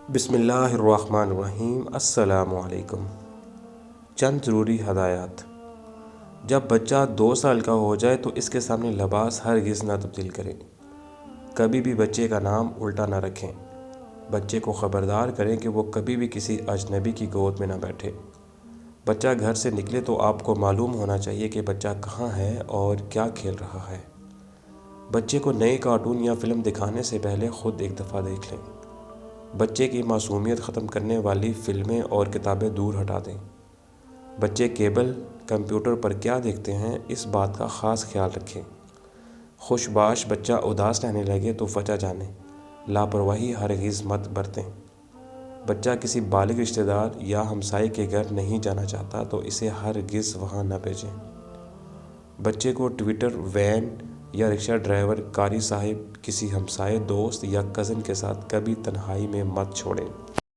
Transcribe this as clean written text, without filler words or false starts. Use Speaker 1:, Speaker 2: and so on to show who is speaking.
Speaker 1: بسم اللہ الرحمن الرحیم۔ السلام علیکم۔ چند ضروری ہدایات۔ جب بچہ 2 سال کا ہو جائے تو اس کے سامنے لباس ہرگز نہ تبدیل کریں۔ کبھی بھی بچے کا نام الٹا نہ رکھیں۔ بچے کو خبردار کریں کہ وہ کبھی بھی کسی اجنبی کی گود میں نہ بیٹھے۔ بچہ گھر سے نکلے تو آپ کو معلوم ہونا چاہیے کہ بچہ کہاں ہے اور کیا کھیل رہا ہے۔ بچے کو نئے کارٹون یا فلم دکھانے سے پہلے خود ایک دفعہ دیکھ لیں۔ بچے کی معصومیت ختم کرنے والی فلمیں اور کتابیں دور ہٹا دیں۔ بچے کیبل کمپیوٹر پر کیا دیکھتے ہیں، اس بات کا خاص خیال رکھیں۔ خوش باش بچہ اداس رہنے لگے تو وجہ جانیں۔ لاپرواہی ہرگز مت برتیں۔ بچہ کسی بالغ رشتہ دار یا ہمسائے کے گھر نہیں جانا چاہتا تو اسے ہرگز وہاں نہ بھیجیں۔ بچے کو ٹویٹر، وین یا رکشہ ڈرائیور، قاری صاحب، کسی ہمسائے، دوست یا کزن کے ساتھ کبھی تنہائی میں مت چھوڑیں۔